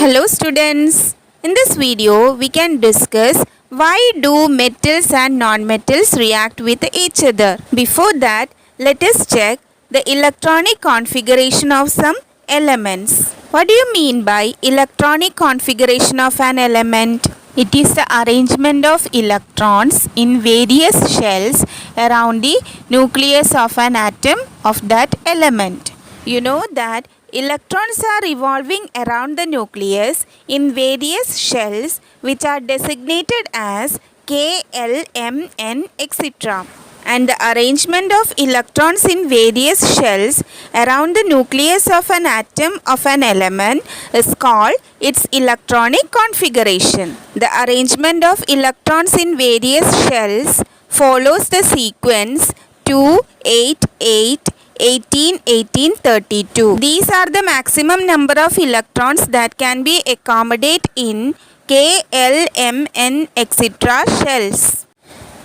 Hello students, in this video we can discuss why do metals and non-metals react with each other. Before that, let us check the electronic configuration of some elements. What do you mean by electronic configuration of an element? It is the arrangement of electrons in various shells around the nucleus of an atom of that element. You know that electrons are revolving around the nucleus in various shells which are designated as K, L, M, N, etc. And the arrangement of electrons in various shells around the nucleus of an atom of an element is called its electronic configuration. The arrangement of electrons in various shells follows the sequence 2, 8, 8, 18, 18, 32. These are the maximum number of electrons that can be accommodated in K, L, M, N, etc. shells.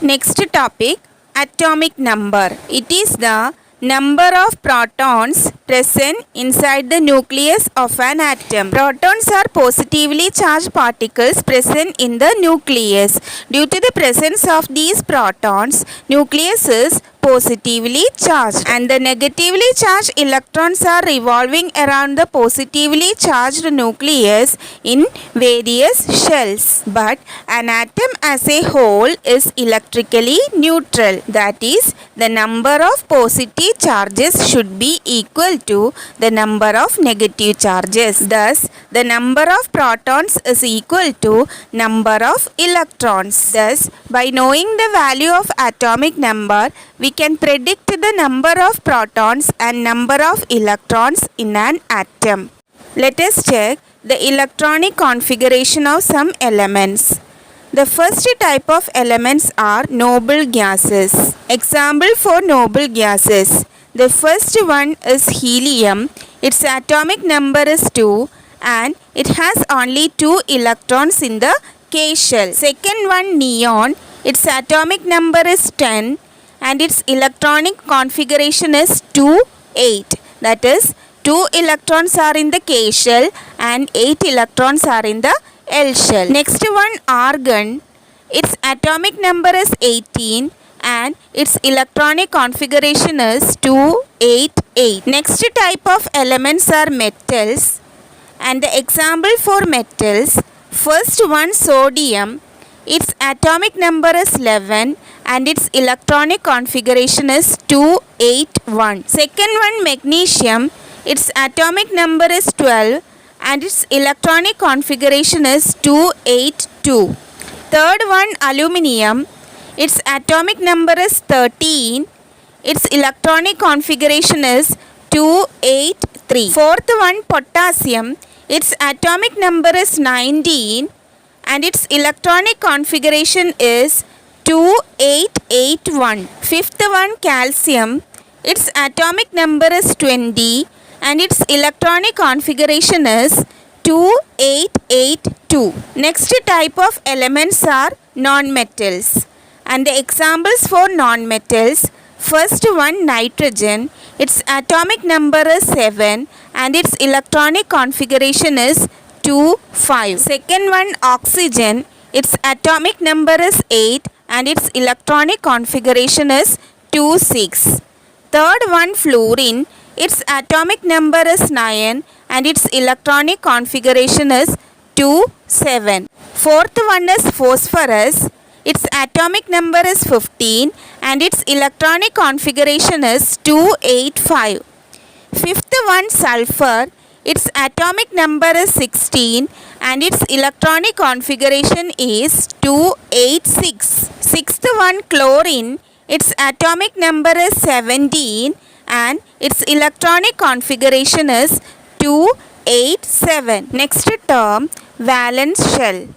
Next topic, atomic number. It is the number of protons present inside the nucleus of an atom. Protons are positively charged particles present in the nucleus. Due to the presence of these protons, nucleus is positively charged and the negatively charged electrons are revolving around the positively charged nucleus in various shells. But an atom as a whole is electrically neutral. That is, the number of positive charges should be equal to the number of negative charges. Thus, the number of protons is equal to number of electrons. Thus, by knowing the value of atomic number, we can predict the number of protons and number of electrons in an atom. Let us check the electronic configuration of some elements. The first type of elements are noble gases. Example for noble gases. The first one is helium. Its atomic number is 2 and it has only 2 electrons in the K shell. Second one, neon. Its atomic number is 10 and its electronic configuration is 2, 8. That is, 2 electrons are in the K shell and 8 electrons are in the L shell. Next one, argon. Its atomic number is 18 and its electronic configuration is 2, 8, 8. Next type of elements are metals. And the example for metals, first one, sodium. Its atomic number is 11 and its electronic configuration is 281. Second one, magnesium. Its atomic number is 12 and its electronic configuration is 282. Third one, aluminium. Its atomic number is 13. Its electronic configuration is 283. Fourth one, potassium. Its atomic number is 19 and its electronic configuration is 2881. Fifth one, calcium. Its atomic number is 20 and its electronic configuration is 2882. Next type of elements are nonmetals. And the examples for nonmetals, first one, nitrogen. Its atomic number is 7 and its electronic configuration is 2, 5. Second one, oxygen. Its atomic number is 8 and its electronic configuration is 2, 6. Third one, fluorine. Its atomic number is 9 and its electronic configuration is 2, 7. Fourth one is phosphorus. Its atomic number is 15 and its electronic configuration is 285. Fifth one, sulfur. Its atomic number is 16 and its electronic configuration is 286. Sixth one, chlorine. Its atomic number is 17 and its electronic configuration is 287. Next term, valence shell.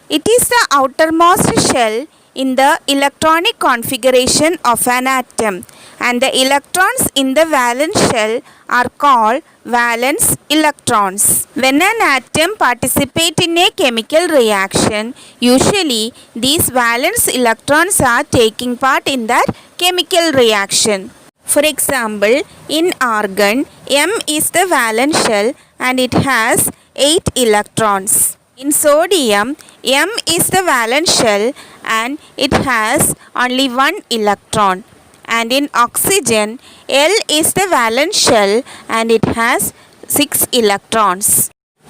It is the outermost shell in the electronic configuration of an atom and the electrons in the valence shell are called valence electrons. When an atom participates in a chemical reaction, usually these valence electrons are taking part in that chemical reaction. For example, in argon, M is the valence shell and it has 8 electrons. In sodium, M is the valence shell and it has only 1 electron. And in oxygen, L is the valence shell and it has 6 electrons.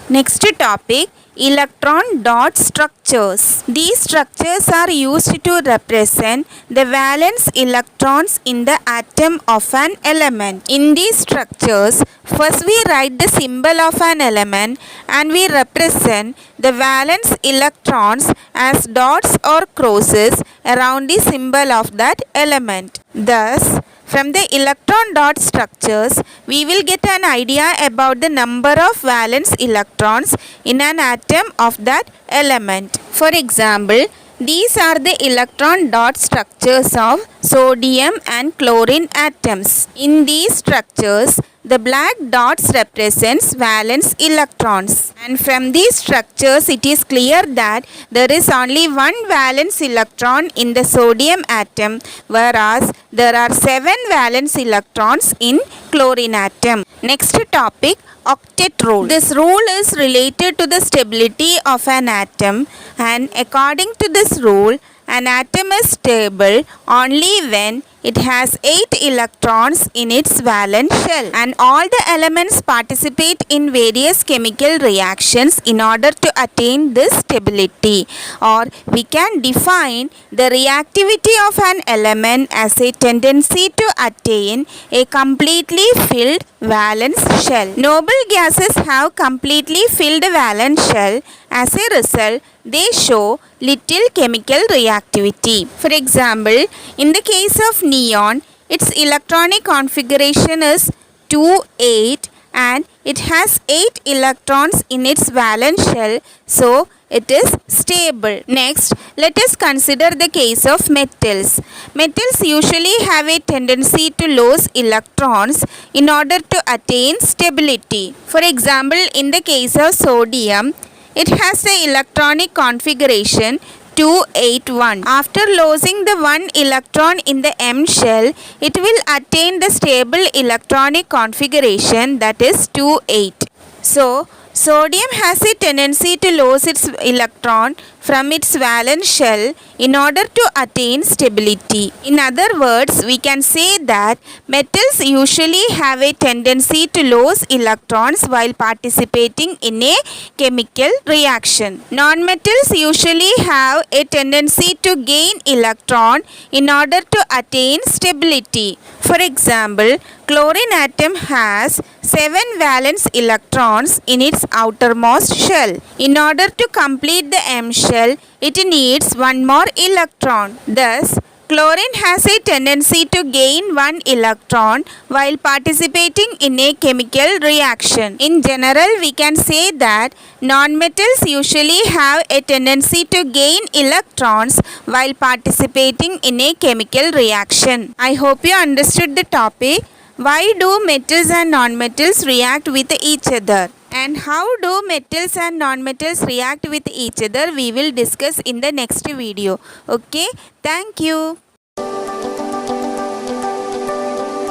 Next topic, electron dot structures. These structures are used to represent the valence electrons in the atom of an element. In these structures, first we write the symbol of an element and we represent the valence electrons as dots or crosses around the symbol of that element. Thus, from the electron dot structures, we will get an idea about the number of valence electrons in an atom of that element. For example, these are the electron dot structures of sodium and chlorine atoms. In these structures, the black dots represents valence electrons. And from these structures, it is clear that there is only one valence electron in the sodium atom, whereas there are 7 valence electrons in chlorine atom. Next topic, octet rule. This rule is related to the stability of an atom, and according to this rule, an atom is stable only when it has 8 electrons in its valence shell, and all the elements participate in various chemical reactions in order to attain this stability. Or we can define the reactivity of an element as a tendency to attain a completely filled valence shell. Noble gases have completely filled valence shell. As a result, they show little chemical reactivity. For example, in the case of neon, its electronic configuration is 2,8 and it has 8 electrons in its valence shell, so it is stable. Next, let us consider the case of metals. Metals usually have a tendency to lose electrons in order to attain stability. For example, in the case of sodium, it has the electronic configuration 281. After losing the 1 electron in the M shell, it will attain the stable electronic configuration, that is 28. So, sodium has a tendency to lose its electron from its valence shell in order to attain stability. In other words, we can say that metals usually have a tendency to lose electrons while participating in a chemical reaction. Non-metals usually have a tendency to gain electron in order to attain stability. For example, chlorine atom has 7 valence electrons in its outermost shell. In order to complete the M shell, it needs one more electron. Thus, chlorine has a tendency to gain 1 electron while participating in a chemical reaction. In general, we can say that nonmetals usually have a tendency to gain electrons while participating in a chemical reaction. I hope you understood the topic. Why do metals and nonmetals react with each other? And how do metals and nonmetals react with each other? We will discuss in the next video. Okay, thank you.